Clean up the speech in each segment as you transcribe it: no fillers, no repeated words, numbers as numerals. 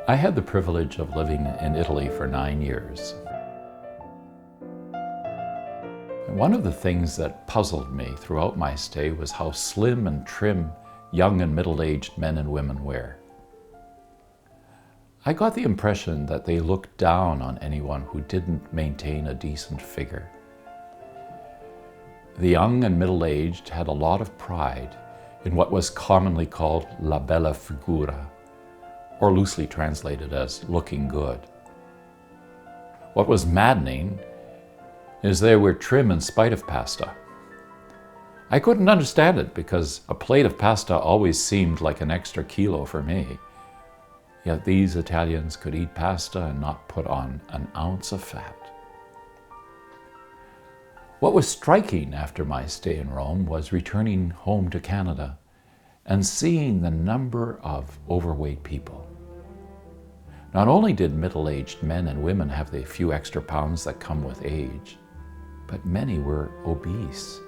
I had the privilege of living in Italy for 9 years. One of the things that puzzled me throughout my stay was how slim and trim young and middle-aged men and women wear. I got the impression that they looked down on anyone who didn't maintain a decent figure. The young and middle-aged had a lot of pride in what was commonly called la bella figura, or loosely translated as looking good. What was maddening is they were trim in spite of pasta. I couldn't understand it because a plate of pasta always seemed like an extra kilo for me. Yet these Italians could eat pasta and not put on an ounce of fat. What was striking after my stay in Rome was returning home to Canada and seeing the number of overweight people. Not only did middle-aged men and women have the few extra pounds that come with age, but many were obese.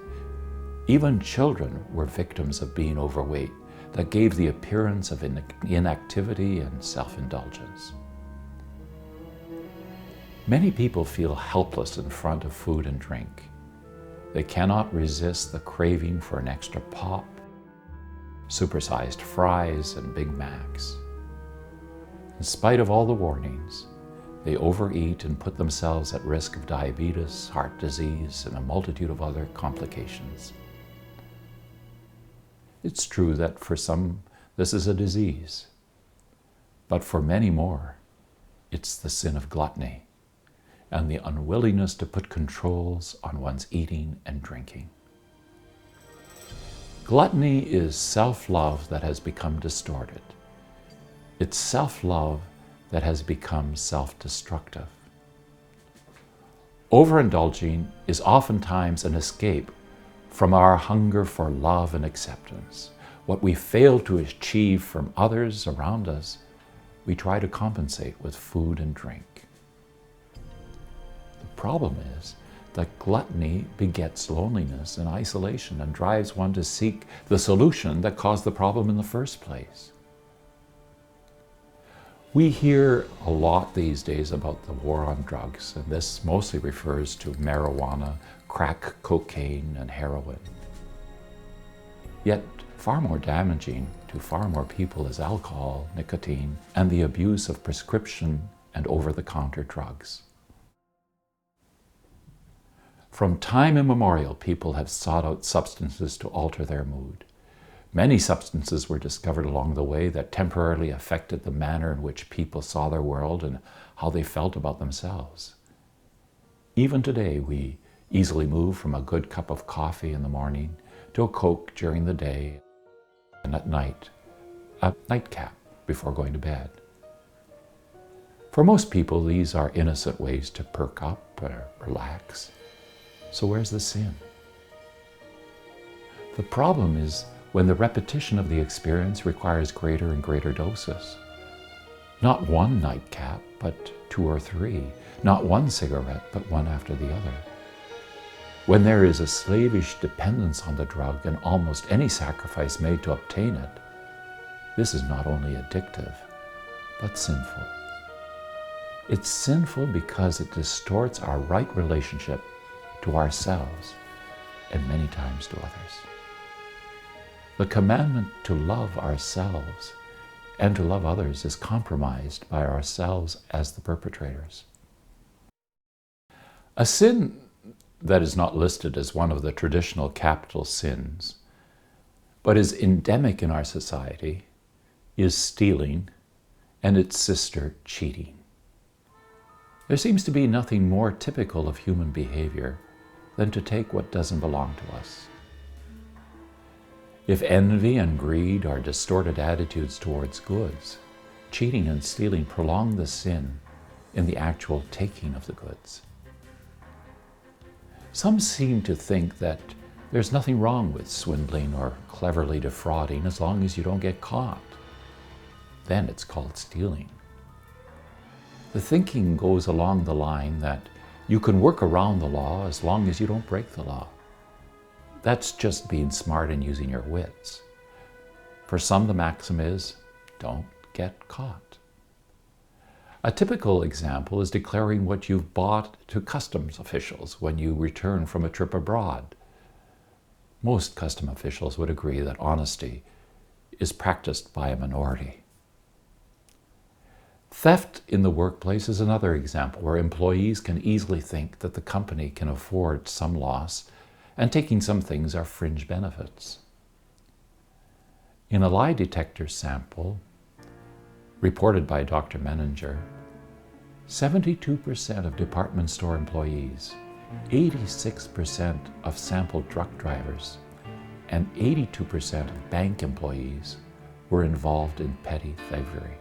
Even children were victims of being overweight that gave the appearance of inactivity and self-indulgence. Many people feel helpless in front of food and drink. They cannot resist the craving for an extra pop, supersized fries, and Big Macs. In spite of all the warnings, they overeat and put themselves at risk of diabetes, heart disease, and a multitude of other complications. It's true that for some, this is a disease, but for many more, it's the sin of gluttony and the unwillingness to put controls on one's eating and drinking. Gluttony is self-love that has become distorted. It's self-love that has become self-destructive. Overindulging is oftentimes an escape from our hunger for love and acceptance. What we fail to achieve from others around us, we try to compensate with food and drink. The problem is that gluttony begets loneliness and isolation and drives one to seek the solution that caused the problem in the first place. We hear a lot these days about the war on drugs, and this mostly refers to marijuana, crack cocaine, and heroin. Yet far more damaging to far more people is alcohol, nicotine, and the abuse of prescription and over-the-counter drugs. From time immemorial, people have sought out substances to alter their mood. Many substances were discovered along the way that temporarily affected the manner in which people saw their world and how they felt about themselves. Even today, we easily move from a good cup of coffee in the morning to a Coke during the day, and at night, a nightcap before going to bed. For most people, these are innocent ways to perk up or relax. So where's the sin? The problem is when the repetition of the experience requires greater and greater doses. Not one nightcap, but 2 or 3. Not one cigarette, but one after the other. When there is a slavish dependence on the drug and almost any sacrifice made to obtain it, this is not only addictive, but sinful. It's sinful because it distorts our right relationship to ourselves and many times to others. The commandment to love ourselves and to love others is compromised by ourselves as the perpetrators. A sin that is not listed as one of the traditional capital sins, but is endemic in our society, is stealing and its sister, cheating. There seems to be nothing more typical of human behavior than to take what doesn't belong to us. If envy and greed are distorted attitudes towards goods, cheating and stealing prolong the sin in the actual taking of the goods. Some seem to think that there's nothing wrong with swindling or cleverly defrauding as long as you don't get caught. Then it's called stealing. The thinking goes along the line that you can work around the law as long as you don't break the law. That's just being smart and using your wits. For some, the maxim is, don't get caught. A typical example is declaring what you've bought to customs officials when you return from a trip abroad. Most custom officials would agree that honesty is practiced by a minority. Theft in the workplace is another example where employees can easily think that the company can afford some loss and taking some things are fringe benefits. In a lie detector sample reported by Dr. Menninger, 72% of department store employees, 86% of sampled truck drivers, and 82% of bank employees were involved in petty thievery.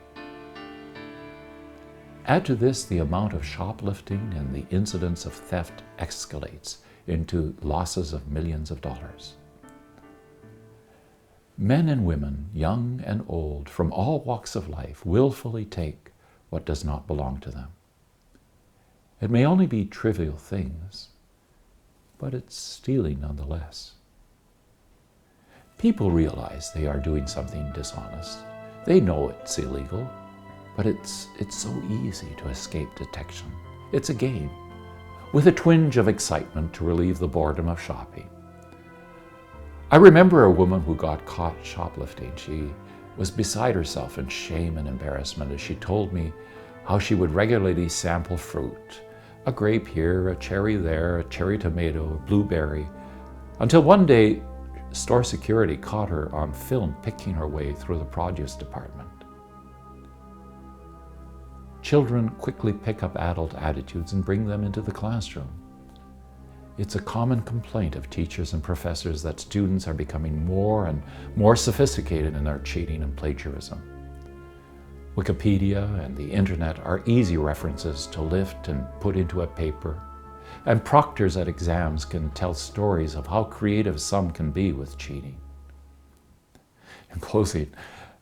Add to this the amount of shoplifting and the incidence of theft escalates into losses of millions of dollars. Men and women, young and old, from all walks of life, willfully take what does not belong to them. It may only be trivial things, but it's stealing nonetheless. People realize they are doing something dishonest. They know it's illegal, but it's so easy to escape detection. It's a game, with a twinge of excitement to relieve the boredom of shopping. I remember a woman who got caught shoplifting. She was beside herself in shame and embarrassment as she told me how she would regularly sample fruit, a grape here, a cherry there, a cherry tomato, a blueberry, until one day store security caught her on film picking her way through the produce department. Children quickly pick up adult attitudes and bring them into the classroom. It's a common complaint of teachers and professors that students are becoming more and more sophisticated in their cheating and plagiarism. Wikipedia and the internet are easy references to lift and put into a paper, and proctors at exams can tell stories of how creative some can be with cheating. In closing,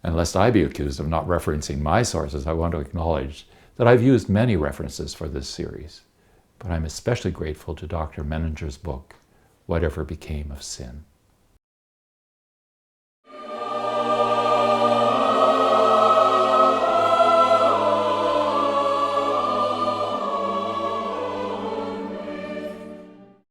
and lest I be accused of not referencing my sources, I want to acknowledge that I've used many references for this series, but I'm especially grateful to Dr. Menninger's book, Whatever Became of Sin.